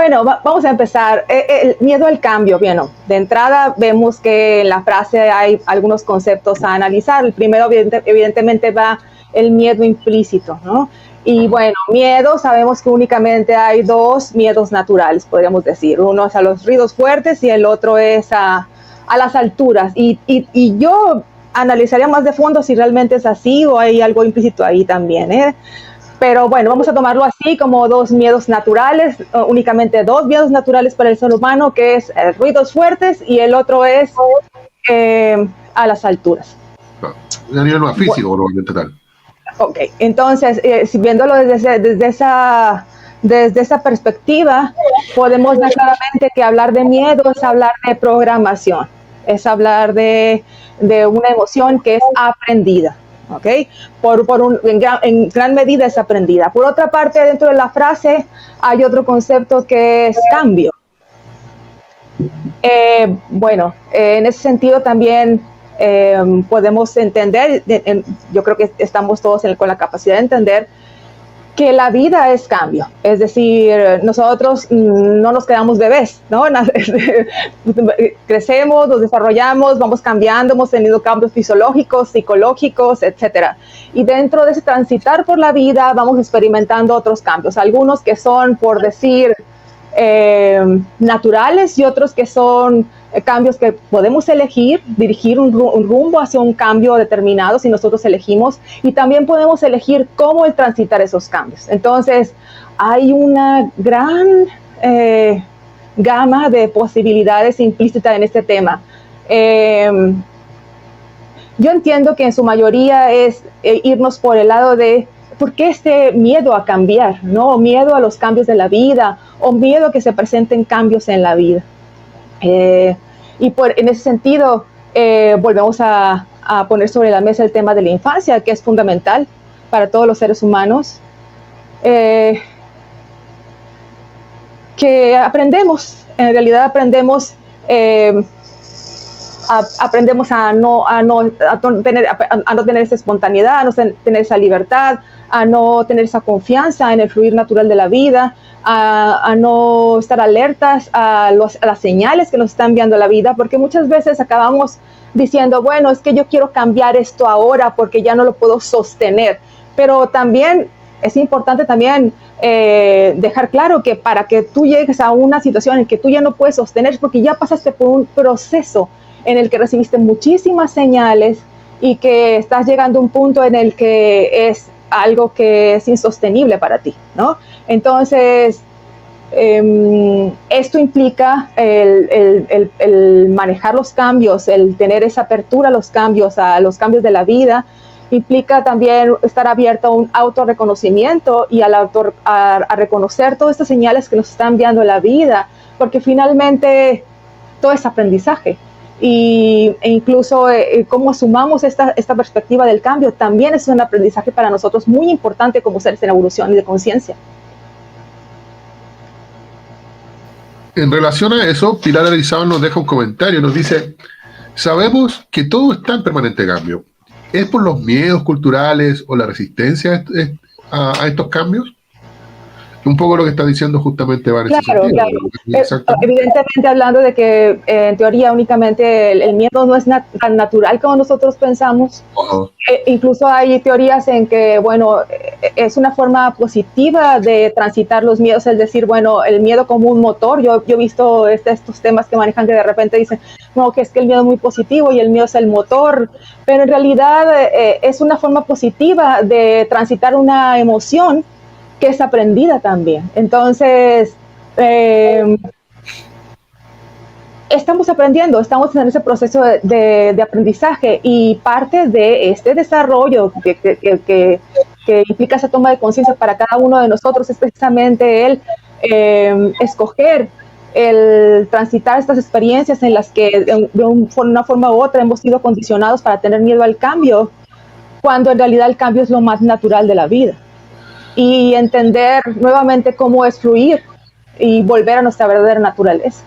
Bueno, vamos a empezar. El miedo al cambio. Bueno, de entrada vemos que en la frase hay algunos conceptos a analizar. El primero, evidentemente, va el miedo implícito, ¿no? Y bueno, miedo, sabemos que únicamente hay dos miedos naturales, podríamos decir. Uno es a los ruidos fuertes y el otro es a las alturas. Y yo analizaría más de fondo si realmente es así o hay algo implícito ahí también, ¿eh? Pero bueno, vamos a tomarlo así como dos miedos naturales, únicamente dos miedos naturales para el ser humano, que es ruidos fuertes y el otro es a las alturas. A nivel más físico, probablemente tal. Ok, entonces, si viéndolo desde esa perspectiva, podemos ver claramente que hablar de miedo es hablar de programación, es hablar de una emoción que es aprendida. ¿Okay? En gran medida es aprendida. Por otra parte, dentro de la frase hay otro concepto que es cambio. En ese sentido también podemos entender, yo creo que estamos todos con la capacidad de entender que la vida es cambio, es decir, nosotros no nos quedamos bebés, ¿no? Crecemos, nos desarrollamos, vamos cambiando, hemos tenido cambios fisiológicos, psicológicos, etcétera. Y dentro de ese transitar por la vida vamos experimentando otros cambios, algunos que son, por decir, naturales y otros que son cambios que podemos elegir, dirigir un rumbo hacia un cambio determinado si nosotros elegimos, y también podemos elegir cómo transitar esos cambios. Entonces, hay una gran gama de posibilidades implícitas en este tema. Yo entiendo que en su mayoría es irnos por el lado de ¿por qué este miedo a cambiar? ¿No? Miedo a los cambios de la vida o miedo a que se presenten cambios en la vida. En ese sentido, volvemos a poner sobre la mesa el tema de la infancia, que es fundamental para todos los seres humanos. Que aprendemos, en realidad aprendemos a no tener esa espontaneidad, a no tener esa libertad, a no tener esa confianza en el fluir natural de la vida, a no estar alertas a las señales que nos está enviando la vida, porque muchas veces acabamos diciendo, bueno, es que yo quiero cambiar esto ahora porque ya no lo puedo sostener, pero también es importante también dejar claro que para que tú llegues a una situación en que tú ya no puedes sostener es porque ya pasaste por un proceso en el que recibiste muchísimas señales y que estás llegando a un punto en el que es algo que es insostenible para ti, ¿no? Entonces, esto implica el manejar los cambios, el tener esa apertura a los cambios de la vida, implica también estar abierto a un autorreconocimiento y a reconocer todas estas señales que nos está enviando la vida, porque finalmente todo es aprendizaje. E incluso cómo asumamos esta perspectiva del cambio también es un aprendizaje para nosotros muy importante como seres en evolución y de conciencia. En relación a eso, Pilar Arizabal nos deja un comentario, nos dice: sabemos que todo está en permanente cambio. ¿Es por los miedos culturales o la resistencia a estos cambios? Un poco lo que está diciendo justamente va en ese sentido. Claro. Evidentemente hablando de que en teoría únicamente el miedo no es tan natural como nosotros pensamos. Incluso hay teorías en que, bueno, es una forma positiva de transitar los miedos, es decir, bueno, el miedo como un motor. Yo he visto estos temas que manejan que de repente dicen, no, que es que el miedo es muy positivo y el miedo es el motor, pero en realidad es una forma positiva de transitar una emoción que es aprendida también. Entonces, estamos aprendiendo, estamos en ese proceso de aprendizaje, y parte de este desarrollo que implica esa toma de conciencia para cada uno de nosotros es precisamente el escoger, el transitar estas experiencias en las que de una forma u otra hemos sido condicionados para tener miedo al cambio, cuando en realidad el cambio es lo más natural de la vida. Y entender nuevamente cómo es fluir y volver a nuestra verdadera naturaleza.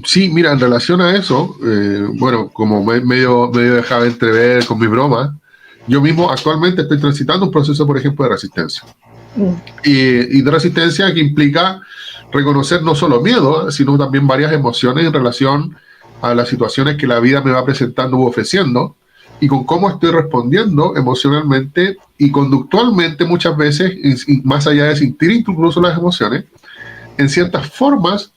Sí, mira, en relación a eso, bueno, como medio dejaba entrever con mi broma, yo mismo actualmente estoy transitando un proceso, por ejemplo, de resistencia. Y de resistencia que implica reconocer no solo miedo, sino también varias emociones en relación a las situaciones que la vida me va presentando u ofreciendo, y con cómo estoy respondiendo emocionalmente y conductualmente muchas veces, y más allá de sentir incluso las emociones, en ciertas formas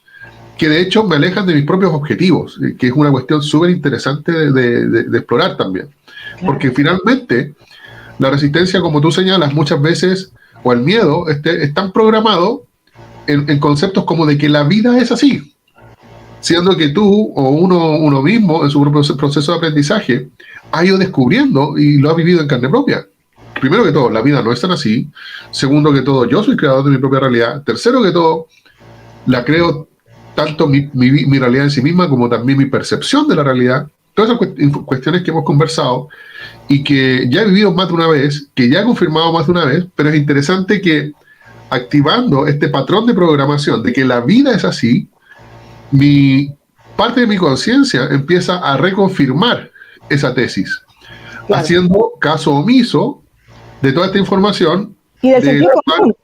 que de hecho me alejan de mis propios objetivos, que es una cuestión súper interesante de explorar también. Porque finalmente la resistencia, como tú señalas, muchas veces, o el miedo, están programados en conceptos como de que la vida es así, siendo que tú o uno mismo en su propio proceso de aprendizaje ha ido descubriendo y lo ha vivido en carne propia. Primero que todo, la vida no es tan así. Segundo que todo, yo soy creador de mi propia realidad. Tercero que todo, la creo tanto mi realidad en sí misma como también mi percepción de la realidad. Todas esas cuestiones que hemos conversado y que ya he vivido más de una vez, que ya he confirmado más de una vez, pero es interesante que activando este patrón de programación de que la vida es así, parte de mi conciencia empieza a reconfirmar esa tesis, claro, haciendo caso omiso de toda esta información. Y del sentido común.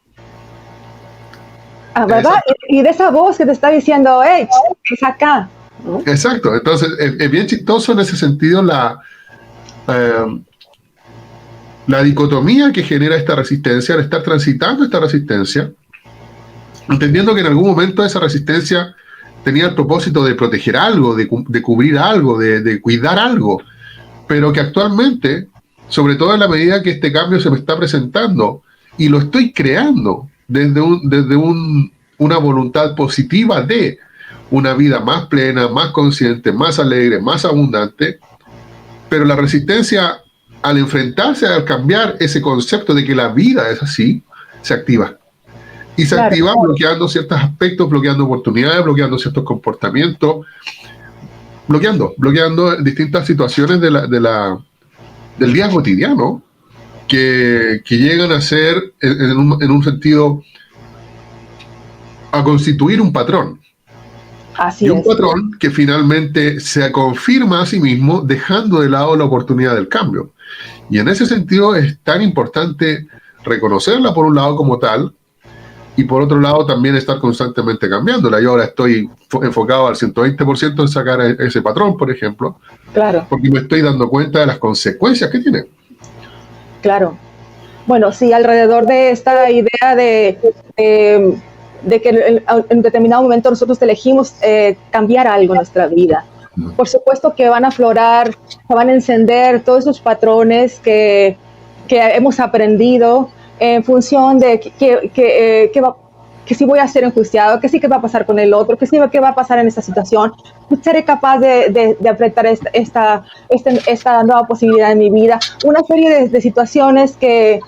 ¿Verdad? Y de esa voz que te está diciendo, hey, es acá. ¿No? Exacto. Entonces, es bien chistoso en ese sentido la dicotomía que genera esta resistencia, al estar transitando esta resistencia, entendiendo que en algún momento esa resistencia tenía el propósito de proteger algo, de cubrir algo, de cuidar algo, pero que actualmente, sobre todo en la medida que este cambio se me está presentando y lo estoy creando desde una voluntad positiva de una vida más plena, más consciente, más alegre, más abundante, pero la resistencia al enfrentarse, al cambiar ese concepto de que la vida es así, se activa. Y se activa bloqueando ciertos aspectos, bloqueando oportunidades, bloqueando ciertos comportamientos, bloqueando distintas situaciones del día cotidiano que llegan a ser, en un sentido, a constituir un patrón. Así y un patrón que finalmente se confirma a sí mismo, dejando de lado la oportunidad del cambio. Y en ese sentido es tan importante reconocerla por un lado como tal, y por otro lado también estar constantemente cambiándola. Yo ahora estoy enfocado al 120% en sacar ese patrón, por ejemplo, claro, porque me estoy dando cuenta de las consecuencias que tiene. Claro. Bueno, sí, alrededor de esta idea de que en determinado momento nosotros elegimos cambiar algo en nuestra vida. Por supuesto que van a aflorar, se van a encender todos esos patrones que hemos aprendido en función de que si voy a ser enjuiciado, que sí que va a pasar con el otro, que sí que va a pasar en esta situación. Seré capaz de enfrentar esta nueva posibilidad en mi vida. Una serie de situaciones que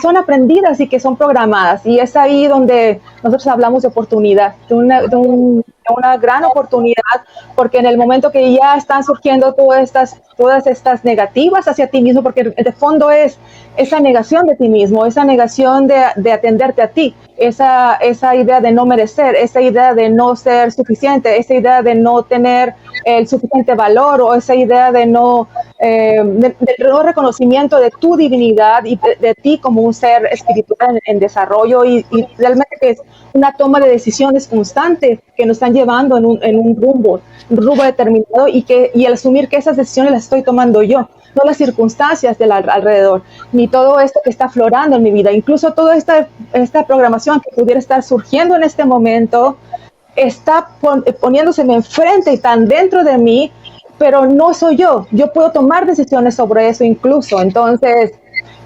son aprendidas y que son programadas. Y es ahí donde nosotros hablamos de oportunidad, de una gran oportunidad, porque en el momento que ya están surgiendo todas estas negativas hacia ti mismo, porque de fondo es esa negación de ti mismo, esa negación de atenderte a ti, esa idea de no merecer, esa idea de no ser suficiente, esa idea de no tener el suficiente valor, o esa idea de no reconocimiento de tu divinidad y de ti como un ser espiritual en desarrollo, y realmente que es una toma de decisiones constante que nos están llevando en un rumbo determinado, y el asumir que esas decisiones las estoy tomando yo, no las circunstancias del alrededor, ni todo esto que está aflorando en mi vida, incluso toda esta programación que pudiera estar surgiendo en este momento, está poniéndoseme enfrente y tan dentro de mí, pero no soy yo puedo tomar decisiones sobre eso incluso. Entonces,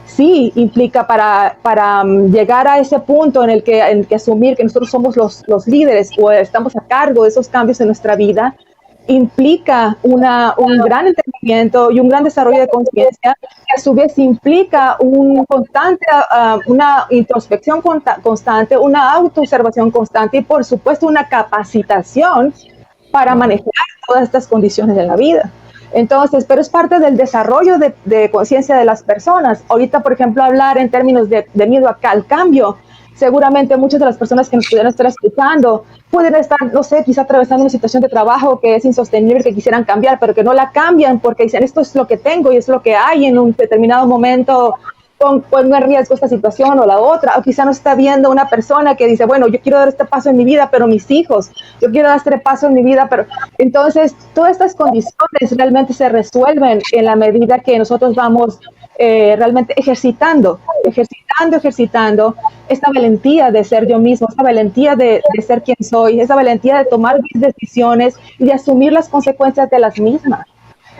sí, implica para llegar a ese punto en el que asumir que nosotros somos los líderes o estamos a cargo de esos cambios en nuestra vida, implica un gran entendimiento y un gran desarrollo de conciencia, que a su vez implica una introspección constante, una autoobservación constante y, por supuesto, una capacitación para manejar todas estas condiciones de la vida. Entonces, pero es parte del desarrollo de conciencia de las personas. Ahorita, por ejemplo, hablar en términos de miedo al cambio, seguramente muchas de las personas que nos pudieran estar escuchando pueden estar, no sé, quizá atravesando una situación de trabajo que es insostenible, que quisieran cambiar, pero que no la cambian porque dicen, esto es lo que tengo y es lo que hay en un determinado momento pongo en riesgo esta situación o la otra, o quizá no está viendo una persona que dice, bueno, yo quiero dar este paso en mi vida, pero mis hijos, yo quiero dar este paso en mi vida, pero entonces todas estas condiciones realmente se resuelven en la medida que nosotros vamos realmente ejercitando esta valentía de ser yo mismo, esta valentía de ser quien soy, esa valentía de tomar mis decisiones y de asumir las consecuencias de las mismas.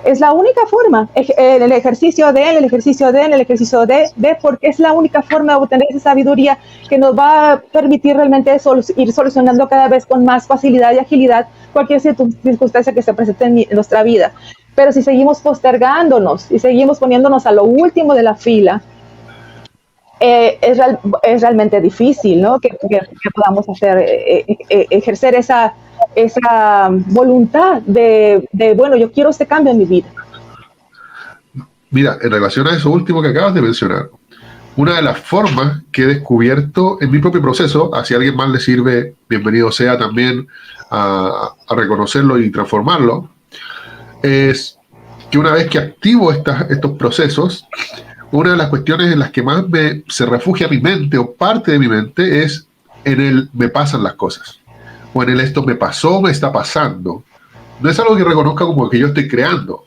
Es la única forma, el ejercicio de, porque es la única forma de obtener esa sabiduría que nos va a permitir realmente ir solucionando cada vez con más facilidad y agilidad cualquier circunstancia que se presente en nuestra vida. Pero si seguimos postergándonos y seguimos poniéndonos a lo último de la fila, es realmente difícil, ¿no? Que podamos ejercer esa voluntad de, bueno, yo quiero este cambio en mi vida. Mira, en relación a eso último que acabas de mencionar, una de las formas que he descubierto en mi propio proceso, si a alguien más le sirve, bienvenido sea también a reconocerlo y transformarlo, es que una vez que activo estos procesos, una de las cuestiones en las que más se refugia mi mente o parte de mi mente es en el me pasan las cosas, o en el esto me pasó, me está pasando. No es algo que reconozca como que yo estoy creando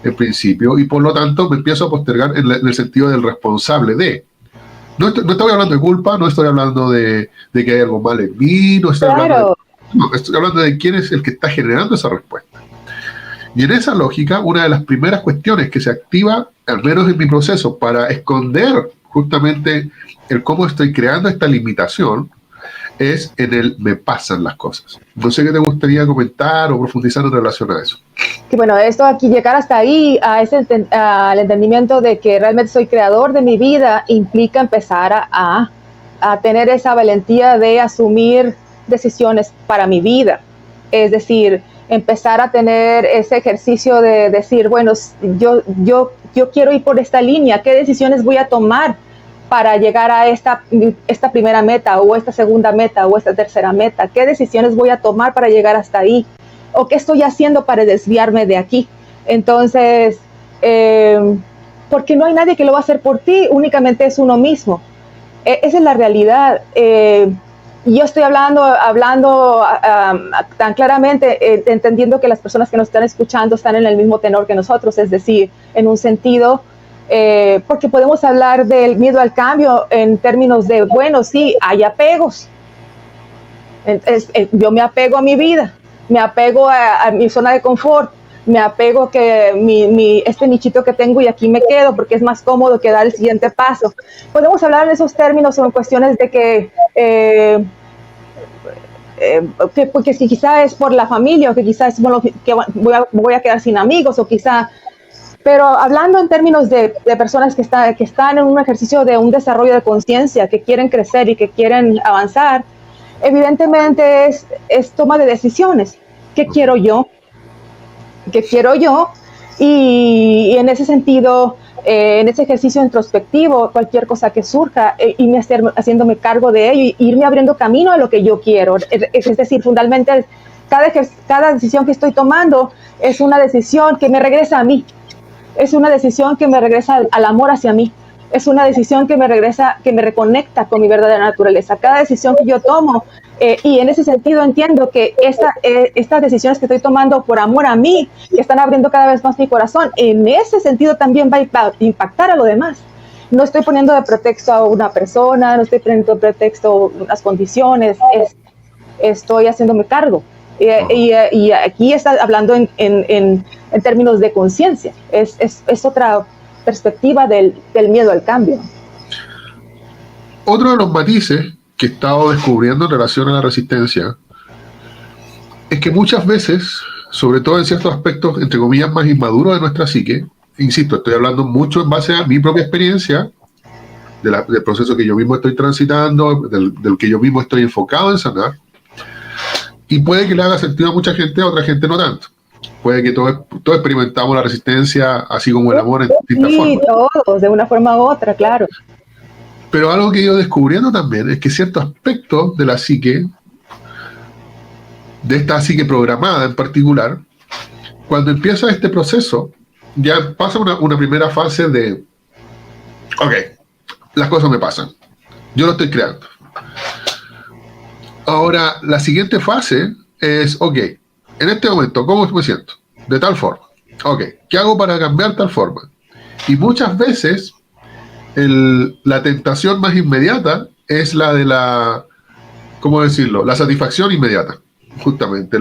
en principio, y por lo tanto me empiezo a postergar en el sentido del responsable de. No estoy hablando de culpa, no estoy hablando de que hay algo mal en mí, estoy hablando de quién es el que está generando esa respuesta. Y en esa lógica, una de las primeras cuestiones que se activa, al menos en mi proceso, para esconder justamente el cómo estoy creando esta limitación, es en el me pasan las cosas. No sé qué te gustaría comentar o profundizar en relación a eso. Que bueno, esto aquí, llegar hasta ahí, al entendimiento de que realmente soy creador de mi vida, implica empezar a tener esa valentía de asumir decisiones para mi vida. Es decir, empezar a tener ese ejercicio de decir, bueno, yo quiero ir por esta línea, ¿qué decisiones voy a tomar para llegar a esta primera meta, o esta segunda meta, o esta tercera meta? ¿Qué decisiones voy a tomar para llegar hasta ahí? ¿O qué estoy haciendo para desviarme de aquí? Entonces, porque no hay nadie que lo va a hacer por ti, únicamente es uno mismo. Esa es la realidad. Yo estoy hablando tan claramente, entendiendo que las personas que nos están escuchando están en el mismo tenor que nosotros, es decir, en un sentido, porque podemos hablar del miedo al cambio en términos de, bueno, sí, hay apegos. Yo me apego a mi vida, me apego a mi zona de confort, me apego que este nichito que tengo y aquí me quedo porque es más cómodo que dar el siguiente paso. Podemos hablar en esos términos o en cuestiones de porque si quizá es por la familia, o que quizá es que voy a quedar sin amigos, o quizá, pero hablando en términos de personas que están en un ejercicio de un desarrollo de conciencia, que quieren crecer y que quieren avanzar, evidentemente es toma de decisiones. ¿Qué quiero yo? ¿Qué quiero yo? Y en ese sentido, en ese ejercicio introspectivo, cualquier cosa que surja, irme haciéndome cargo de ello y irme abriendo camino a lo que yo quiero. Es decir, fundamentalmente, cada decisión que estoy tomando es una decisión que me regresa a mí. Es una decisión que me regresa al amor hacia mí. Es una decisión que me reconecta con mi verdadera naturaleza. Cada decisión que yo tomo, y en ese sentido entiendo que estas decisiones que estoy tomando por amor a mí, que están abriendo cada vez más mi corazón, en ese sentido también va a impactar a lo demás. No estoy poniendo de pretexto a una persona, no estoy poniendo de pretexto unas condiciones, estoy haciéndome cargo. Y aquí está hablando en términos de conciencia. Es otra perspectiva del miedo al cambio. Otro de los matices que he estado descubriendo en relación a la resistencia es que muchas veces, sobre todo en ciertos aspectos, entre comillas, más inmaduros de nuestra psique, insisto, estoy hablando mucho en base a mi propia experiencia, del proceso que yo mismo estoy transitando, del que yo mismo estoy enfocado en sanar, y puede que le haga sentido a mucha gente, a otra gente no tanto. Puede que todos experimentamos la resistencia, así como el amor, en distintas formas. Sí, todos, de una forma u otra, claro. Pero algo que he ido descubriendo también es que ciertos aspectos de la psique, de esta psique programada en particular, cuando empieza este proceso, ya pasa una primera fase de, ok, las cosas me pasan. Yo lo estoy creando. Ahora, la siguiente fase es, ok, en este momento, ¿cómo me siento? De tal forma. Ok, ¿qué hago para cambiar tal forma? Y muchas veces la tentación más inmediata es la de la, ¿cómo decirlo? La satisfacción inmediata, justamente.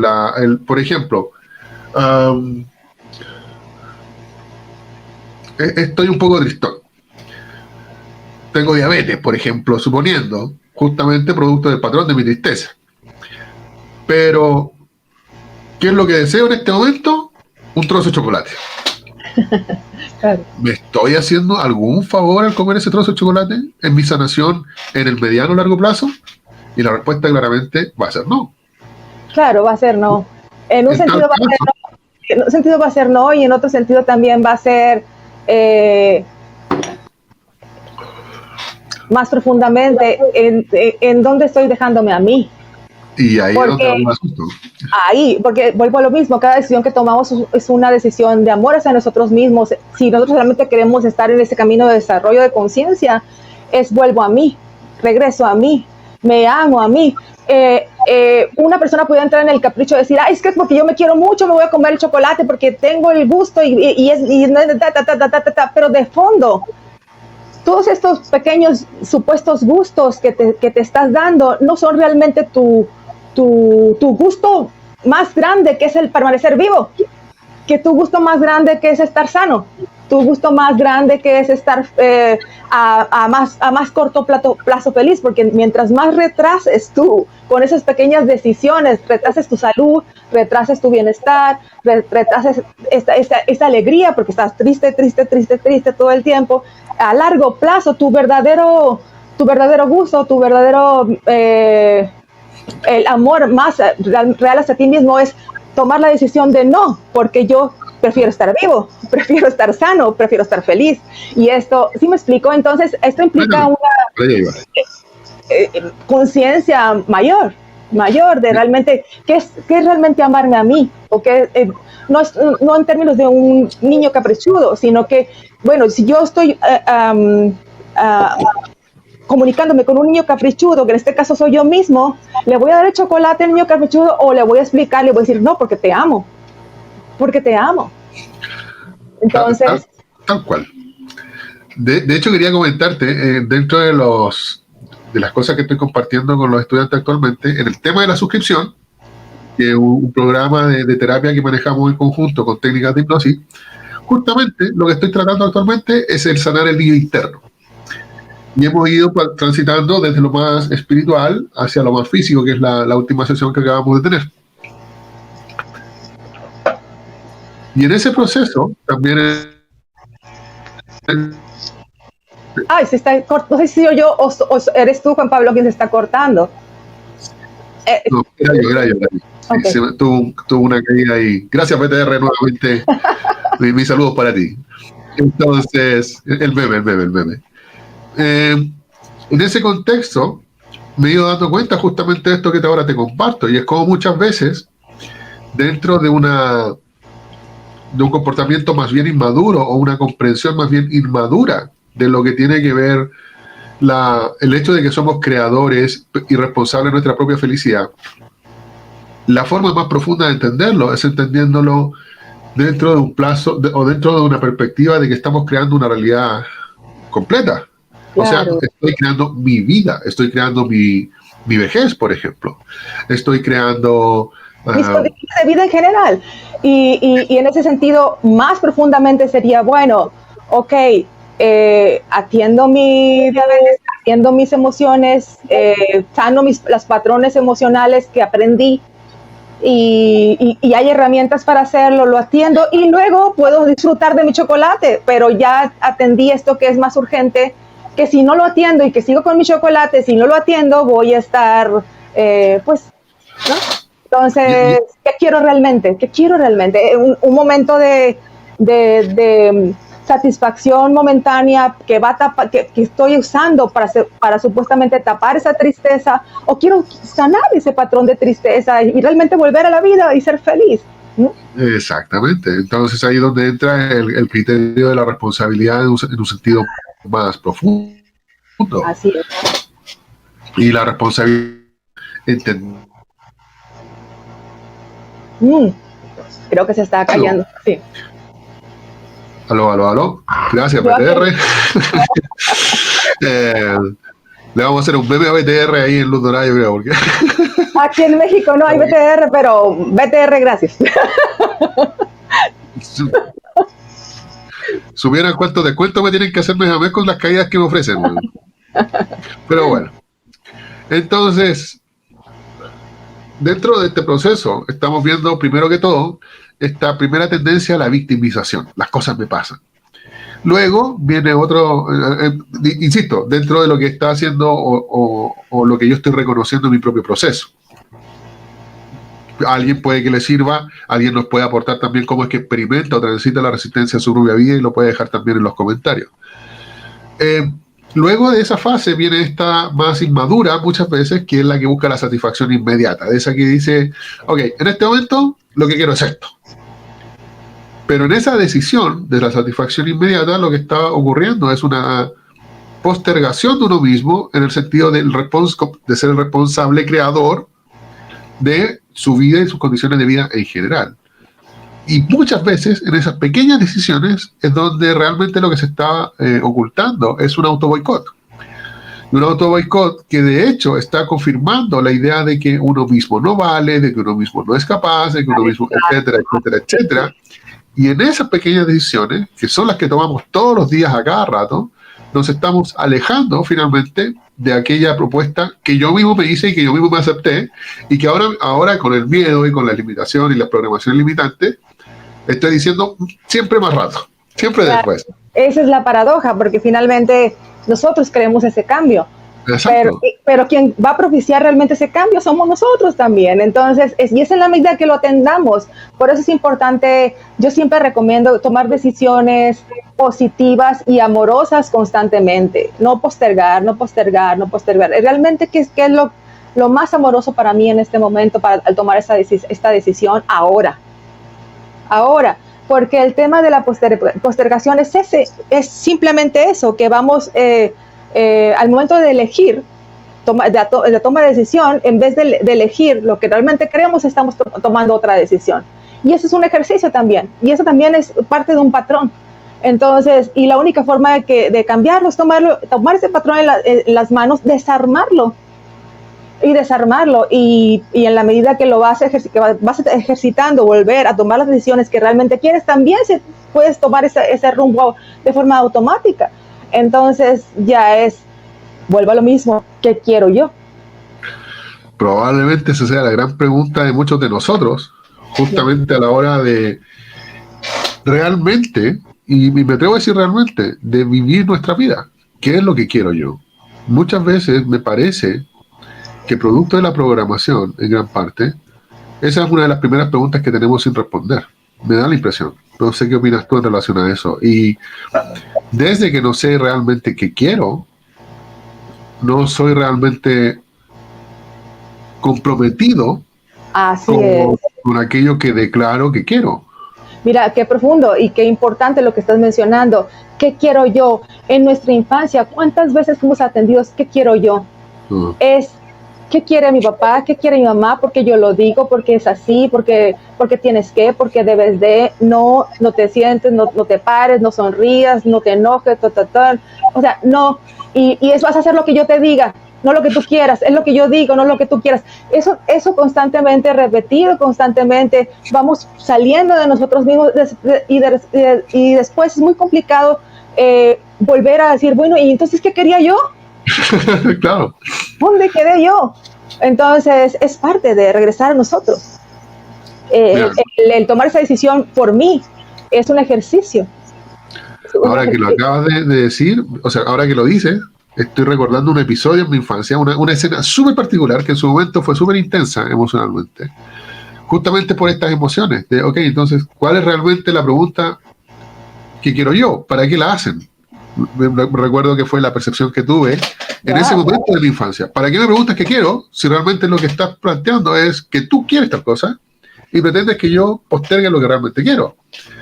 Por ejemplo, estoy un poco tristón. Tengo diabetes, por ejemplo, suponiendo, justamente producto del patrón de mi tristeza. Pero, ¿qué es lo que deseo en este momento? Un trozo de chocolate. Claro. ¿Me estoy haciendo algún favor al comer ese trozo de chocolate en mi sanación en el mediano o largo plazo? Y la respuesta claramente va a ser no. Claro, va a ser no. En un sentido va a ser no, en un sentido va a ser no, y en otro sentido también va a ser más profundamente en dónde estoy dejándome a mí. Y ahí es donde vamos a asunto. Ahí, porque vuelvo a lo mismo, cada decisión que tomamos es una decisión de amor hacia nosotros mismos. Si nosotros realmente queremos estar en ese camino de desarrollo de conciencia, vuelvo a mí, regreso a mí, me amo a mí. Una persona puede entrar en el capricho de decir, es que es porque yo me quiero mucho, me voy a comer el chocolate porque tengo el gusto pero de fondo, todos estos pequeños supuestos gustos que te estás dando no son realmente tu gusto más grande, que es el permanecer vivo, que tu gusto más grande, que es estar sano, tu gusto más grande, que es estar a más corto plazo feliz, porque mientras más retrases tú con esas pequeñas decisiones, retrases tu salud, retrases tu bienestar, retrases esta alegría, porque estás triste todo el tiempo, a largo plazo tu verdadero gusto, tu verdadero el amor más real hacia ti mismo es tomar la decisión de no, porque yo prefiero estar vivo, prefiero estar sano, prefiero estar feliz. Y esto, ¿sí me explico? Entonces, esto implica una conciencia mayor de realmente, ¿qué es realmente amarme a mí? O que, no en términos de un niño caprichudo, sino que, bueno, si yo estoy comunicándome con un niño caprichudo, que en este caso soy yo mismo, ¿le voy a dar el chocolate al niño caprichudo o le voy a explicar, le voy a decir, no, porque te amo? Porque te amo. Entonces... Tal cual. De hecho, quería comentarte, dentro de las cosas que estoy compartiendo con los estudiantes actualmente, en el tema de la suscripción, que es un programa de terapia que manejamos en conjunto con técnicas de hipnosis, justamente lo que estoy tratando actualmente es el sanar el niño interno. Y hemos ido transitando desde lo más espiritual hacia lo más físico, que es la última sesión que acabamos de tener. Y en ese proceso también... se está cortando. No sé si soy yo o eres tú, Juan Pablo, quien se está cortando. No, era yo. Okay. Sí, tuvo una caída ahí. Gracias, PTR, nuevamente. mis saludos para ti. Entonces, el meme. En ese contexto me he ido dando cuenta justamente de esto que ahora te comparto, y es como muchas veces dentro de un comportamiento más bien inmaduro o una comprensión más bien inmadura de lo que tiene que ver el hecho de que somos creadores y responsables de nuestra propia felicidad, la forma más profunda de entenderlo es entendiéndolo dentro de un plazo o dentro de una perspectiva de que estamos creando una realidad completa. Claro. O sea, estoy creando mi vida, estoy creando mi vejez, por ejemplo. Estoy creando... mis condiciones de vida en general. Y en ese sentido, más profundamente sería, bueno, ok, atiendo mi diabetes, atiendo mis emociones, sano los patrones emocionales que aprendí, y hay herramientas para hacerlo, lo atiendo, y luego puedo disfrutar de mi chocolate, pero ya atendí esto que es más urgente, que si no lo atiendo y que sigo con mi chocolate, si no lo atiendo, voy a estar, pues, ¿no? Entonces, ¿qué quiero realmente? Un momento de satisfacción momentánea que estoy usando para supuestamente tapar esa tristeza, o quiero sanar ese patrón de tristeza y realmente volver a la vida y ser feliz. ¿No? Exactamente. Entonces ahí es donde entra el criterio de la responsabilidad en un sentido más profundo. Punto. Así es. Y la responsabilidad. Creo que se está callando. Sí. Aló. Gracias, BTR. Le vamos a hacer un meme a BTR ahí en Luz Dorada, yo creo. Porque... Aquí en México no hay BTR, pero BTR, gracias. Supieran cuánto descuento me tienen que hacer mes a mes con las caídas que me ofrecen. ¿No? Pero bueno. Entonces, dentro de este proceso, estamos viendo primero que todo esta primera tendencia a la victimización. Las cosas me pasan. Luego viene otro, insisto, dentro de lo que está haciendo o lo que yo estoy reconociendo en mi propio proceso. Alguien puede que le sirva, alguien nos puede aportar también cómo es que experimenta o transita la resistencia a su propia vida y lo puede dejar también en los comentarios. Luego de esa fase viene esta más inmadura muchas veces, que es la que busca la satisfacción inmediata, de esa que dice, ok, en este momento lo que quiero es esto. Pero en esa decisión de la satisfacción inmediata lo que está ocurriendo es una postergación de uno mismo en el sentido de ser el responsable creador de su vida y sus condiciones de vida en general. Y muchas veces en esas pequeñas decisiones es donde realmente lo que se está ocultando es un autoboicot. Un autoboicot que de hecho está confirmando la idea de que uno mismo no vale, de que uno mismo no es capaz, de que uno mismo, etcétera, etcétera, etcétera. Y en esas pequeñas decisiones, que son las que tomamos todos los días a cada rato, nos estamos alejando finalmente de aquella propuesta que yo mismo me hice y que yo mismo me acepté, y que ahora con el miedo y con la limitación y la programación limitante, estoy diciendo siempre más rato, siempre después. Esa es la paradoja, porque finalmente nosotros queremos ese cambio. Pero quien va a propiciar realmente ese cambio somos nosotros también. Entonces, y es en la medida que lo atendamos. Por eso es importante, yo siempre recomiendo tomar decisiones positivas y amorosas constantemente. No postergar. Realmente, ¿qué es lo más amoroso para mí en este momento al tomar esta decisión? Ahora. Porque el tema de la postergación es simplemente eso, que vamos... al momento de elegir, la toma de decisión, en vez de elegir lo que realmente queremos, estamos tomando otra decisión. Y eso es un ejercicio también. Y eso también es parte de un patrón. Entonces, y la única forma de cambiarlo es tomar ese patrón en las manos, desarmarlo. Y en la medida que lo vas ejercitando, volver a tomar las decisiones que realmente quieres, también puedes tomar ese rumbo de forma automática. Entonces ya vuelvo a lo mismo, ¿qué quiero yo? Probablemente esa sea la gran pregunta de muchos de nosotros, justamente a la hora de realmente, y me atrevo a decir realmente, de vivir nuestra vida. ¿Qué es lo que quiero yo? Muchas veces me parece que producto de la programación, en gran parte, esa es una de las primeras preguntas que tenemos sin responder. Me da la impresión. No sé qué opinas tú en relación a eso. Y desde que no sé realmente qué quiero, no soy realmente comprometido con aquello que declaro que quiero. Mira, qué profundo y qué importante lo que estás mencionando. ¿Qué quiero yo? En nuestra infancia, ¿cuántas veces fuimos atendidos? ¿Qué quiero yo? ¿Qué quiere mi papá? ¿Qué quiere mi mamá? Porque yo lo digo, porque es así, porque tienes que, porque debes de, no te sientes, no te pares, no sonrías, no te enojes, o sea, no, y eso vas a hacer lo que yo te diga, no lo que tú quieras, es lo que yo digo, no lo que tú quieras. Eso constantemente repetido, constantemente, vamos saliendo de nosotros mismos y después es muy complicado volver a decir, bueno, ¿y entonces qué quería yo? Claro. ¿Dónde quedé yo? Entonces, es parte de regresar a nosotros. El tomar esa decisión por mí es un ejercicio. Ahora que lo acabas de decir, o sea, ahora que lo dices, estoy recordando un episodio en mi infancia, una escena súper particular que en su momento fue súper intensa emocionalmente. Justamente por estas emociones. De, ok, entonces, ¿cuál es realmente la pregunta que quiero yo? ¿Para qué la hacen? Recuerdo que fue la percepción que tuve en ese momento de mi infancia. ¿Para qué me preguntas qué quiero si realmente lo que estás planteando es que tú quieres tal cosa y pretendes que yo postergue lo que realmente quiero?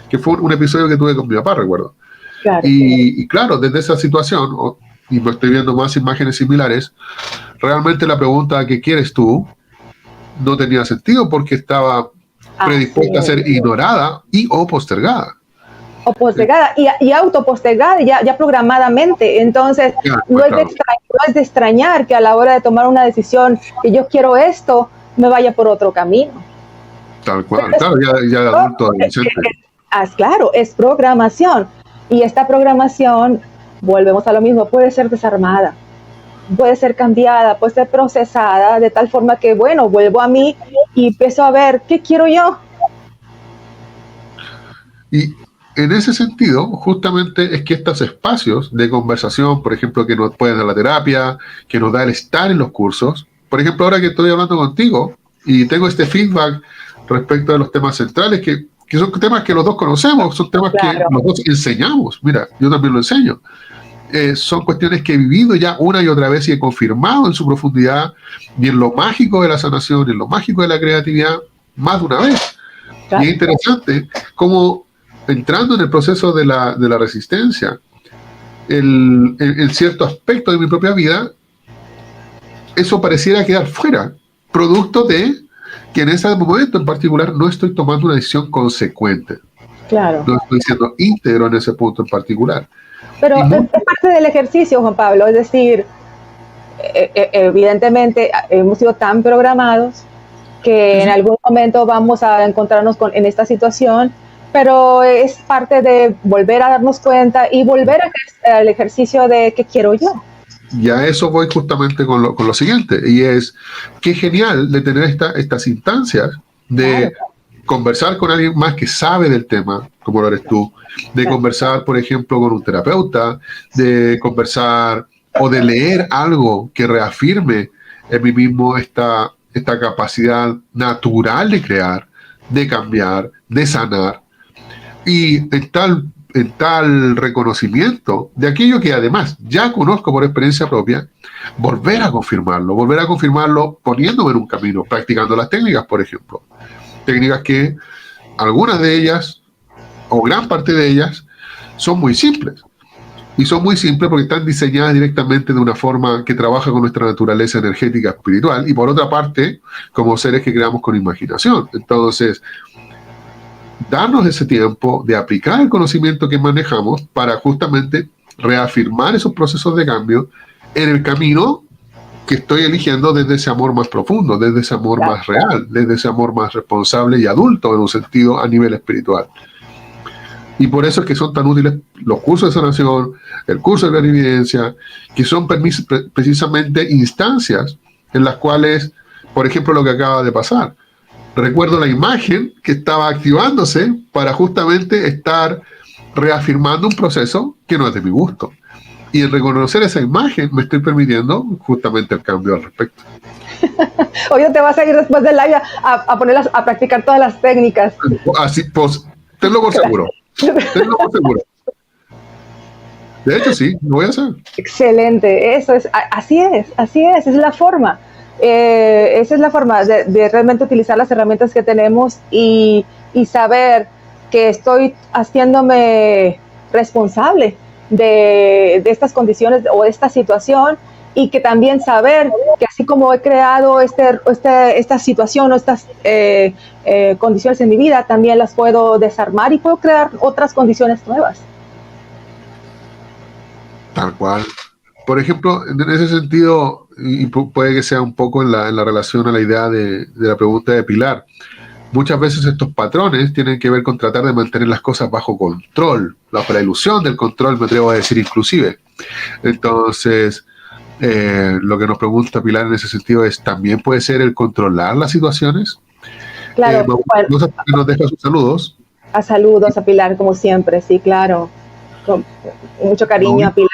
Que fue un episodio que tuve con mi papá, recuerdo. Claro. Y claro, desde esa situación, y me estoy viendo más imágenes similares, realmente la pregunta ¿qué quieres tú? No tenía sentido porque estaba predispuesta a ser ignorada y o postergada. O postergada y autopostergada ya programadamente. Entonces, no es de extrañar que a la hora de tomar una decisión que yo quiero esto, me vaya por otro camino. Tal cual, claro, ya de adulto, adolescente. Claro, es programación. Y esta programación, volvemos a lo mismo, puede ser desarmada, puede ser cambiada, puede ser procesada de tal forma que, bueno, vuelvo a mí y empiezo a ver qué quiero yo. Y en ese sentido, justamente es que estos espacios de conversación, por ejemplo, que nos pueden dar la terapia, que nos da el estar en los cursos, por ejemplo, ahora que estoy hablando contigo y tengo este feedback respecto a los temas centrales, que son temas que los dos conocemos, son temas que los dos enseñamos. Mira, yo también lo enseño. Son cuestiones que he vivido ya una y otra vez y he confirmado en su profundidad y en lo mágico de la sanación, en lo mágico de la creatividad, más de una vez. Y es interesante cómo, entrando en el proceso de la resistencia, en cierto aspecto de mi propia vida, eso pareciera quedar fuera, producto de que en ese momento en particular no estoy tomando una decisión consecuente. Claro. No estoy siendo íntegro en ese punto en particular. Pero es parte del ejercicio, Juan Pablo, es decir, evidentemente hemos sido tan programados que en algún momento vamos a encontrarnos en esta situación, pero es parte de volver a darnos cuenta y volver al ejercicio de qué quiero yo. Y a eso voy justamente con lo siguiente, y es qué genial de tener estas instancias de conversar con alguien más que sabe del tema, como lo eres tú, de conversar, por ejemplo, con un terapeuta, de conversar o de leer algo que reafirme en mí mismo esta capacidad natural de crear, de cambiar, de sanar, y en tal reconocimiento de aquello que además ya conozco por experiencia propia, volver a confirmarlo poniéndome en un camino, practicando las técnicas, por ejemplo. Técnicas que algunas de ellas, o gran parte de ellas, son muy simples. Y son muy simples porque están diseñadas directamente de una forma que trabaja con nuestra naturaleza energética espiritual y por otra parte, como seres que creamos con imaginación. Entonces, darnos ese tiempo de aplicar el conocimiento que manejamos para justamente reafirmar esos procesos de cambio en el camino que estoy eligiendo desde ese amor más profundo, desde ese amor más real, desde ese amor más responsable y adulto en un sentido a nivel espiritual. Y por eso es que son tan útiles los cursos de sanación, el curso de la evidencia, que son precisamente instancias en las cuales, por ejemplo, lo que acaba de pasar, recuerdo la imagen que estaba activándose para justamente estar reafirmando un proceso que no es de mi gusto. Y en reconocer esa imagen me estoy permitiendo justamente el cambio al respecto. Hoy te vas a ir después del live a practicar todas las técnicas. Así, pues, tenlo por seguro. Tenlo por seguro. De hecho, sí, lo voy a hacer. Excelente, eso es, así es la forma. Esa es la forma de realmente utilizar las herramientas que tenemos y saber que estoy haciéndome responsable de estas condiciones o de esta situación y que también saber que así como he creado esta situación o estas condiciones en mi vida, también las puedo desarmar y puedo crear otras condiciones nuevas. Tal cual. Por ejemplo, en ese sentido, y puede que sea un poco en la relación a la idea de la pregunta de Pilar, muchas veces estos patrones tienen que ver con tratar de mantener las cosas bajo control, bajo la ilusión del control, me atrevo a decir inclusive. Entonces, lo que nos pregunta Pilar en ese sentido es, ¿también puede ser el controlar las situaciones? Claro. Nos deja sus saludos. Saludos a Pilar, como siempre, sí, claro. Con mucho cariño a Pilar.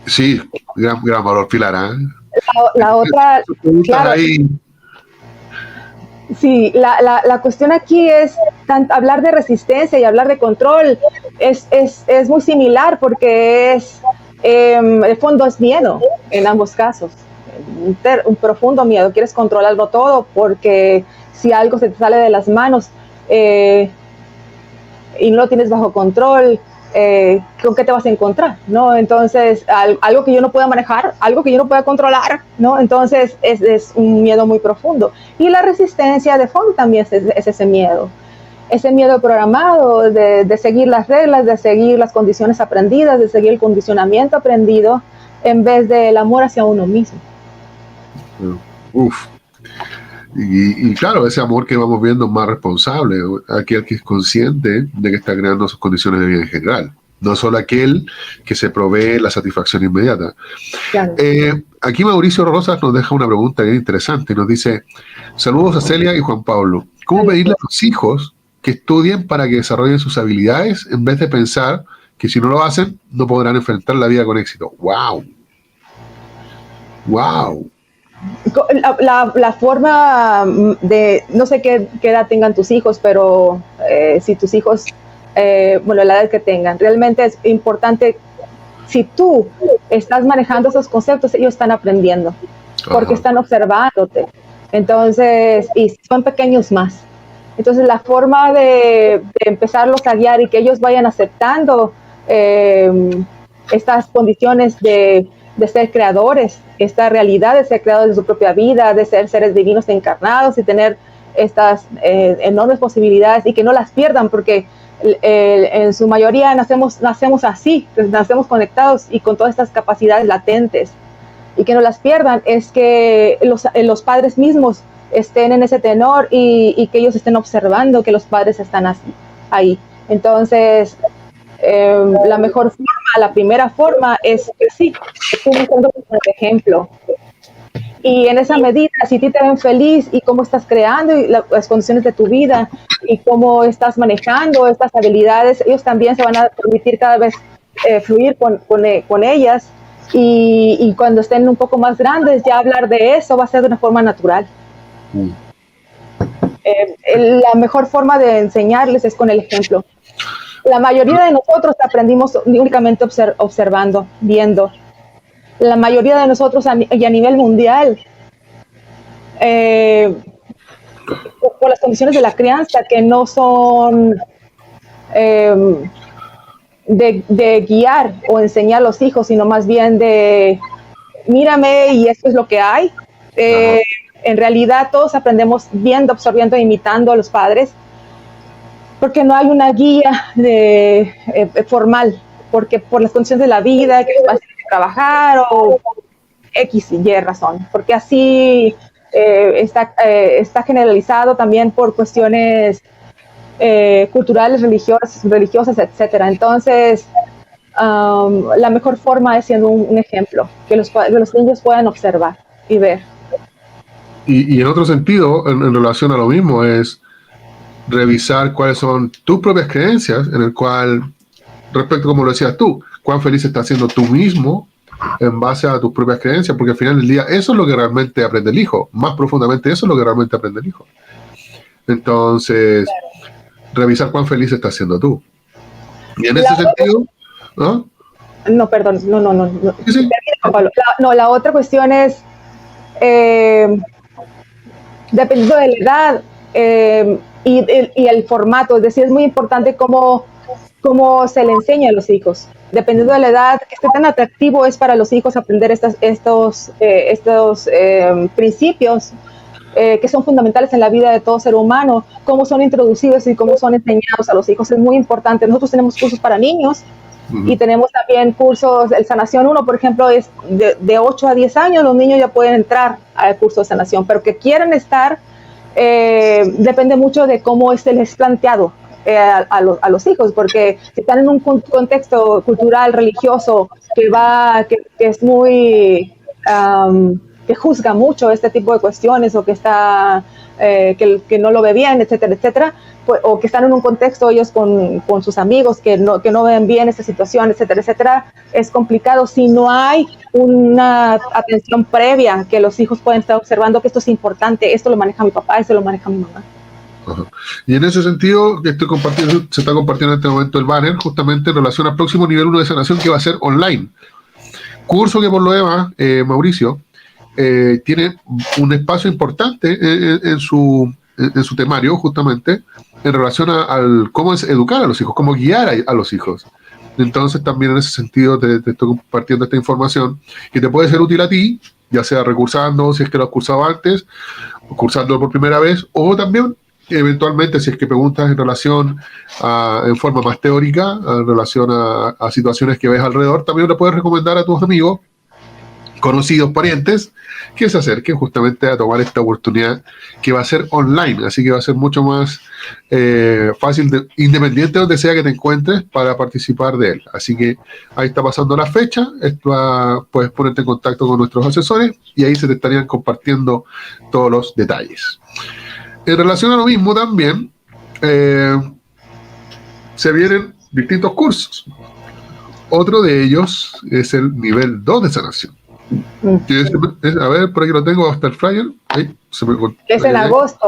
Sí, gran valor, Pilar. La otra, claro, ahí. Sí, la cuestión aquí es hablar de resistencia y hablar de control es muy similar porque el fondo es miedo en ambos casos, un profundo miedo, quieres controlarlo todo porque si algo se te sale de las manos y no lo tienes bajo control, ¿con qué te vas a encontrar? ¿No? Entonces, algo que yo no pueda manejar, algo que yo no pueda controlar, ¿no? Entonces, es un miedo muy profundo. Y la resistencia de fondo también es ese miedo programado de seguir las reglas, de seguir las condiciones aprendidas, de seguir el condicionamiento aprendido, en vez del amor hacia uno mismo. Uf. Y claro, ese amor que vamos viendo es más responsable, aquel que es consciente de que está creando sus condiciones de vida en general, no solo aquel que se provee la satisfacción inmediata. Claro. Aquí Mauricio Rosas nos deja una pregunta bien interesante y nos dice: saludos a Celia y Juan Pablo. ¿Cómo pedirle a los hijos que estudien para que desarrollen sus habilidades en vez de pensar que si no lo hacen no podrán enfrentar la vida con éxito? ¡Wow! ¡Wow! La forma de, no sé qué edad tengan tus hijos, pero si tus hijos, bueno, la edad que tengan, realmente es importante. Si tú estás manejando esos conceptos, ellos están aprendiendo, porque están observándote. Entonces, y son pequeños más. Entonces, la forma de empezarlos a guiar y que ellos vayan aceptando estas condiciones de ser creadores, esta realidad de ser creadores de su propia vida, de ser seres divinos encarnados y tener estas enormes posibilidades y que no las pierdan, porque en su mayoría nacemos así, nacemos conectados y con todas estas capacidades latentes, y que no las pierdan es que los padres mismos estén en ese tenor y que ellos estén observando que los padres están así, ahí. Entonces, la mejor forma, la primera forma es que sí, tú me cuentas por ejemplo. Y en esa medida, si a ti te ven feliz y cómo estás creando y las condiciones de tu vida y cómo estás manejando estas habilidades, ellos también se van a permitir cada vez fluir con ellas. Y cuando estén un poco más grandes, ya hablar de eso va a ser de una forma natural. La mejor forma de enseñarles es con el ejemplo. La mayoría de nosotros aprendimos únicamente observando, viendo. La mayoría de nosotros y a nivel mundial, por las condiciones de la crianza que no son de guiar o enseñar a los hijos, sino más bien de mírame y esto es lo que hay. En realidad todos aprendemos viendo, absorbiendo e imitando a los padres, porque no hay una guía formal, porque por las condiciones de la vida, que vas a trabajar o X y Y razón, porque así está generalizado también por cuestiones culturales, religiosas, etcétera. Entonces, la mejor forma es siendo un ejemplo, que los niños puedan observar y ver. Y en otro sentido, en relación a lo mismo, es revisar cuáles son tus propias creencias, en el cual, respecto como lo decías tú, cuán feliz estás siendo tú mismo en base a tus propias creencias, porque al final del día eso es lo que realmente aprende el hijo, más profundamente eso es lo que realmente aprende el hijo. Entonces, revisar cuán feliz estás siendo tú. Y en ese sentido, ¿no? No, perdón, no. Sí. La otra cuestión es, dependiendo de la edad y el formato, es decir, es muy importante cómo se le enseña a los hijos. Dependiendo de la edad, que esté tan atractivo es para los hijos aprender estos principios que son fundamentales en la vida de todo ser humano, cómo son introducidos y cómo son enseñados a los hijos. Es muy importante. Nosotros tenemos cursos para niños y tenemos también cursos, el Sanación 1, por ejemplo, es de 8 a 10 años, los niños ya pueden entrar al curso de sanación, pero que quieran estar, depende mucho de cómo les es planteado a los hijos, porque si están en un contexto cultural, religioso, que es muy... que juzga mucho este tipo de cuestiones o que está que no lo ve bien, etcétera, etcétera, pues, o que están en un contexto ellos con sus amigos que no ven bien esta situación, etcétera, etcétera, es complicado si no hay una atención previa que los hijos pueden estar observando que esto es importante, esto lo maneja mi papá, esto lo maneja mi mamá. Ajá. Y en ese sentido, se está compartiendo en este momento el banner justamente en relación al próximo nivel 1 de sanación que va a ser online. Curso que por lo demás, Mauricio, tiene un espacio importante en su temario justamente en relación al cómo es educar a los hijos, cómo guiar a los hijos. Entonces también en ese sentido te estoy compartiendo esta información que te puede ser útil a ti, ya sea recursando, si es que lo has cursado antes, o cursando por primera vez, o también eventualmente si es que preguntas en relación en forma más teórica, en relación a situaciones que ves alrededor, también le puedes recomendar a tus amigos, conocidos, parientes, que se acerquen justamente a tomar esta oportunidad que va a ser online, así que va a ser mucho más fácil, independiente de donde sea que te encuentres, para participar de él. Así que ahí está pasando la fecha, puedes ponerte en contacto con nuestros asesores y ahí se te estarían compartiendo todos los detalles. En relación a lo mismo también, se vienen distintos cursos. Otro de ellos es el nivel 2 de sanación. A ver, por aquí lo tengo hasta el flyer. Ahí, es en agosto.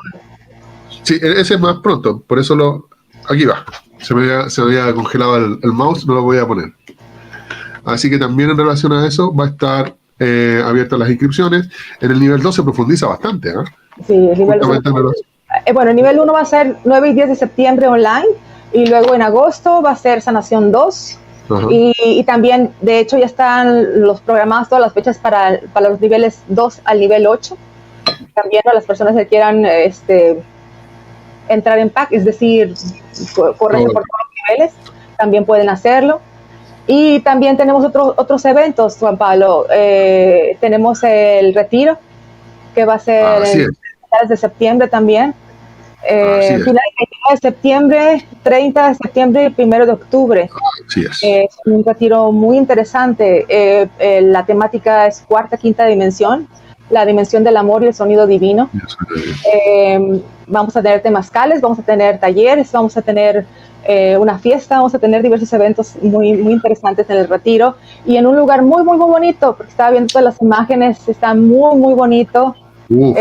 Sí, ese es más pronto, por eso aquí va. Se me había congelado el mouse, no lo voy a poner. Así que también en relación a eso va a estar abiertas las inscripciones. En el nivel 2 se profundiza bastante, ¿eh? Sí, el nivel 2. Bueno, el nivel 1 va a ser 9 y 10 de septiembre online, y luego en agosto va a ser Sanación 2. Y también, de hecho, ya están los programados todas las fechas para los niveles 2 al nivel 8. También a las personas que quieran entrar en pack, es decir, correr por todos los niveles, también pueden hacerlo. Y también tenemos otros eventos, Juan Pablo. Tenemos el retiro, que va a ser en finales de septiembre también. Finales de septiembre, 30 de septiembre y 1 de octubre. Es un retiro muy interesante. La temática es cuarta, quinta dimensión, la dimensión del amor y el sonido divino. Vamos a tener temazcales, vamos a tener talleres, vamos a tener una fiesta, vamos a tener diversos eventos muy, muy interesantes en el retiro, y en un lugar muy, muy, muy bonito, porque estaba viendo todas las imágenes, está muy, muy bonito. Y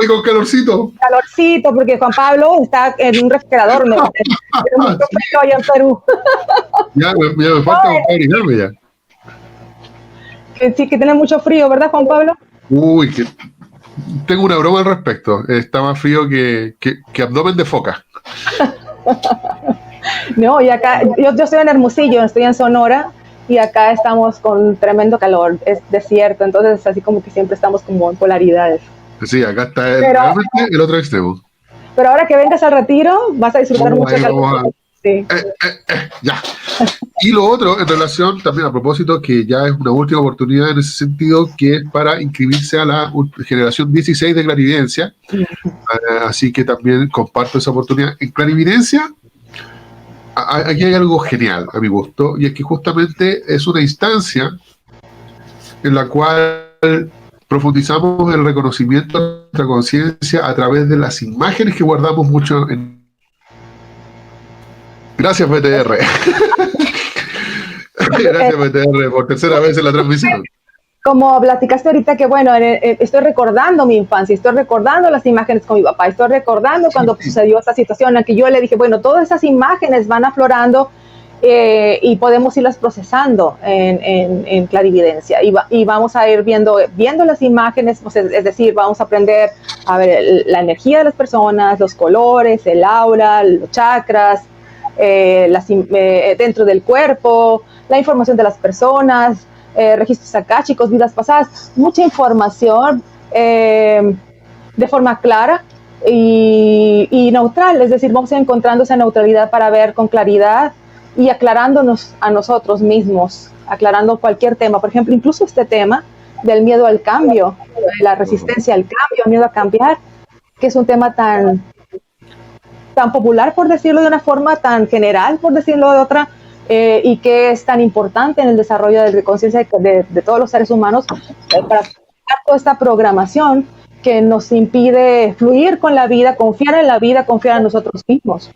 con calorcito. Calorcito, porque Juan Pablo está en un refrigerador, ¿no? Pero mucho frío allá en Perú. Ya me falta abrigarme ya. Sí, que tiene mucho frío, ¿verdad, Juan Pablo? Uy, que tengo una broma al respecto. Está más frío que abdomen de foca. No, y acá, yo estoy en Hermosillo, estoy en Sonora, y acá estamos con tremendo calor, es desierto, entonces así como que siempre estamos como en polaridades. Sí, acá está realmente el otro extremo. Pero ahora que vengas al retiro, vas a disfrutar mucho calor. Sí. Ya. Y lo otro, en relación también a propósito, que ya es una última oportunidad en ese sentido, que es para inscribirse a la generación 16 de Clarividencia. Así que también comparto esa oportunidad. En Clarividencia, aquí hay algo genial a mi gusto, y es que justamente es una instancia en la cual profundizamos el reconocimiento de nuestra conciencia a través de las imágenes que guardamos mucho en... Gracias, BTR. Gracias, BTR, por tercera vez en la transmisión. Como platicaste ahorita, que bueno, estoy recordando mi infancia, estoy recordando las imágenes con mi papá, estoy recordando cuando sucedió esa situación en la que yo le dije, bueno, todas esas imágenes van aflorando y podemos irlas procesando en clarividencia, y vamos a ir viendo las imágenes, es decir, vamos a aprender a ver la energía de las personas, los colores, el aura, los chakras, dentro del cuerpo, la información de las personas, registros akáshicos, vidas pasadas, mucha información de forma clara y neutral, es decir, vamos encontrando esa neutralidad para ver con claridad y aclarándonos a nosotros mismos, aclarando cualquier tema, por ejemplo, incluso este tema del miedo al cambio, la resistencia al cambio, el miedo a cambiar, que es un tema tan popular, por decirlo de una forma, tan general, por decirlo de otra, y que es tan importante en el desarrollo de conciencia de todos los seres humanos, para toda esta programación que nos impide fluir con la vida, confiar en la vida, confiar en nosotros mismos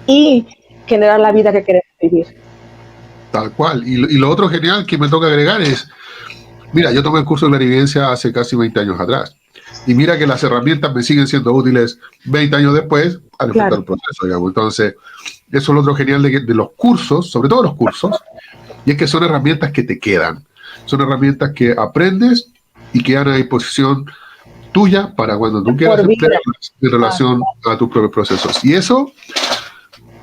y generar la vida que queremos vivir. Tal cual. Y lo otro genial que me toca agregar es, mira, yo tomé el curso de clarividencia hace casi 20 años atrás, y mira que las herramientas me siguen siendo útiles 20 años después al enfrentar el proceso, digamos. Entonces, eso es lo otro genial de los cursos, sobre todo los cursos, y es que son herramientas que te quedan, son herramientas que aprendes y quedan a disposición tuya para cuando tú quieras emplearlas en relación a tus propios procesos. Y eso,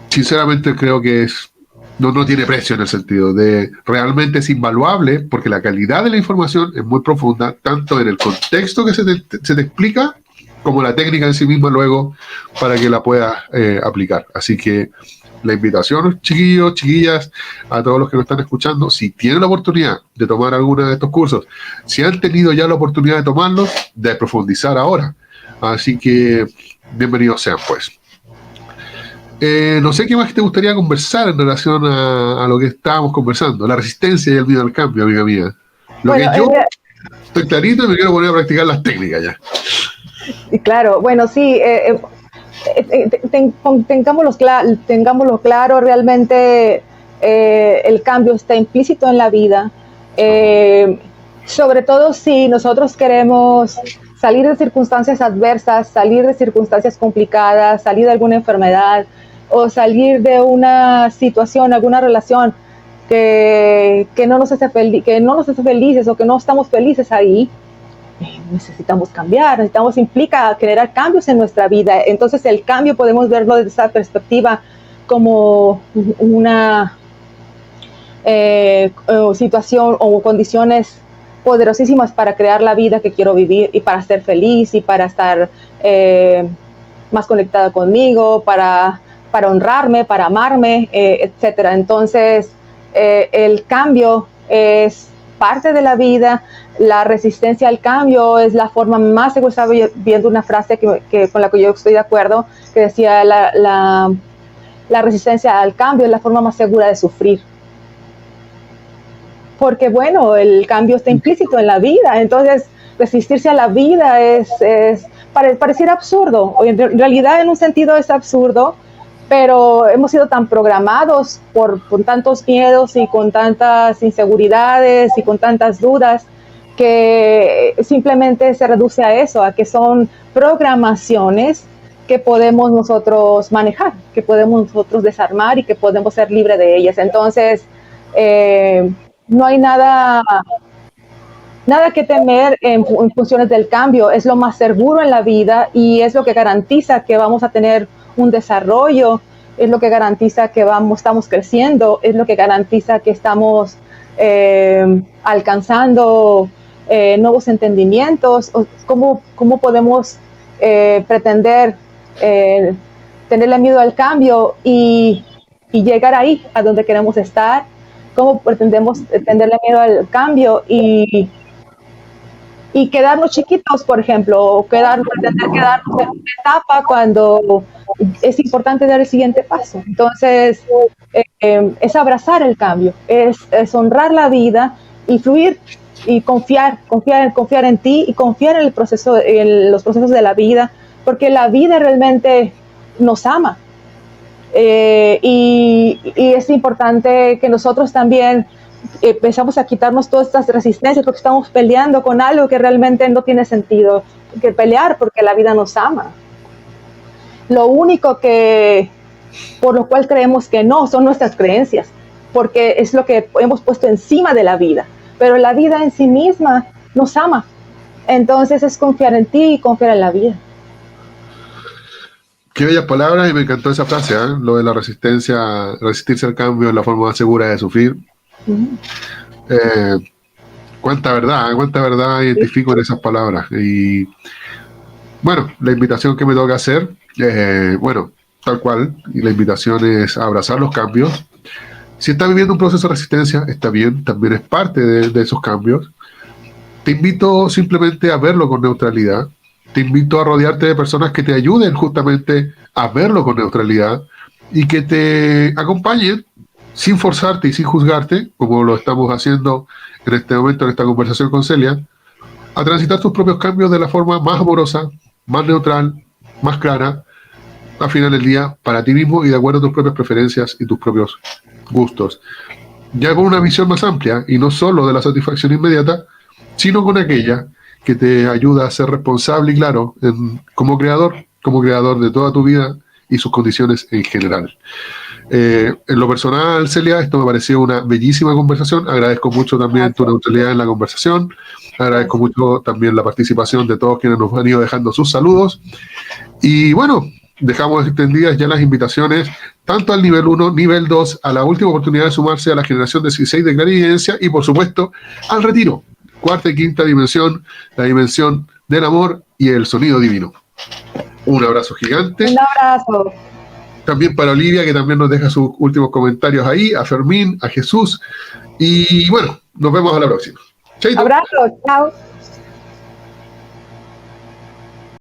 sinceramente, creo que es no tiene precio en el sentido de realmente es invaluable porque la calidad de la información es muy profunda, tanto en el contexto que se te explica como la técnica en sí misma luego para que la puedas aplicar. Así que la invitación, chiquillos, chiquillas, a todos los que nos están escuchando, si tienen la oportunidad de tomar alguno de estos cursos, si han tenido ya la oportunidad de tomarlos, de profundizar ahora. Así que bienvenidos sean, pues. No sé qué más te gustaría conversar en relación a lo que estábamos conversando, la resistencia y el miedo al cambio, amiga mía. Lo Bueno, que yo estoy clarito y me quiero poner a practicar las técnicas ya. claro, bueno, sí, tengámoslo claro, realmente el cambio está implícito en la vida, sobre todo si nosotros queremos salir de circunstancias adversas, salir de circunstancias complicadas, salir de alguna enfermedad o salir de una situación, alguna relación que no nos hace felices o que no estamos felices ahí. Necesitamos cambiar, implica generar cambios en nuestra vida. Entonces el cambio podemos verlo desde esa perspectiva como una situación o condiciones poderosísimas para crear la vida que quiero vivir y para ser feliz y para estar más conectada conmigo, para honrarme, para amarme, etcétera. Entonces el cambio es parte de la vida. La resistencia al cambio es la forma más segura. Estaba viendo una frase con la que yo estoy de acuerdo, que decía la resistencia al cambio es la forma más segura de sufrir. Porque bueno, el cambio está implícito en la vida, entonces resistirse a la vida pareciera absurdo. En realidad en un sentido es absurdo, pero hemos sido tan programados con tantos miedos y con tantas inseguridades y con tantas dudas que simplemente se reduce a eso, a que son programaciones que podemos nosotros manejar, que podemos nosotros desarmar y que podemos ser libres de ellas. Entonces, no hay nada que temer en funciones del cambio. Es lo más seguro en la vida y es lo que garantiza que vamos a tener un desarrollo, es lo que garantiza que estamos creciendo, es lo que garantiza que estamos alcanzando nuevos entendimientos. ¿Cómo podemos pretender tenerle miedo al cambio y llegar ahí, a donde queremos estar? ¿Cómo pretendemos tenerle miedo al cambio y quedarnos chiquitos, por ejemplo, o pretender quedarnos en una etapa cuando es importante dar el siguiente paso? Entonces, es abrazar el cambio, es honrar la vida y fluir y confiar en ti y confiar en los procesos de la vida, porque la vida realmente nos ama. Y es importante que nosotros también empezamos a quitarnos todas estas resistencias porque estamos peleando con algo que realmente no tiene sentido que pelear, porque la vida nos ama. Lo único por lo cual creemos que no son nuestras creencias, porque es lo que hemos puesto encima de la vida, pero la vida en sí misma nos ama. Entonces es confiar en ti y confiar en la vida. Qué bellas palabras, y me encantó esa frase, ¿eh? Lo de la resistencia, resistirse al cambio es la forma más segura de sufrir. Cuánta verdad identifico en esas palabras. Y bueno, la invitación que me toca hacer, bueno, tal cual, y la invitación es a abrazar los cambios. Si estás viviendo un proceso de resistencia, está bien, también es parte de esos cambios. Te invito simplemente a verlo con neutralidad. Te invito a rodearte de personas que te ayuden justamente a verlo con neutralidad y que te acompañen sin forzarte y sin juzgarte, como lo estamos haciendo en este momento en esta conversación con Celia, a transitar tus propios cambios de la forma más amorosa, más neutral, más clara, al final del día, para ti mismo y de acuerdo a tus propias preferencias y tus propios gustos. Ya con una visión más amplia y no solo de la satisfacción inmediata, sino con aquella que te ayuda a ser responsable y claro como creador de toda tu vida y sus condiciones en general. En lo personal, Celia, esto me pareció una bellísima conversación. Agradezco mucho también tu neutralidad en la conversación. Agradezco mucho también la participación de todos quienes nos han ido dejando sus saludos. Y bueno, dejamos extendidas ya las invitaciones. tanto al nivel 1, nivel 2, a la última oportunidad de sumarse a la generación 16 de clarividencia y, por supuesto, al retiro, cuarta y quinta dimensión, la dimensión del amor y el sonido divino. Un abrazo gigante. Un abrazo. También para Olivia, que también nos deja sus últimos comentarios ahí, a Fermín, a Jesús, y bueno, nos vemos a la próxima. Chaito. Abrazos, chao.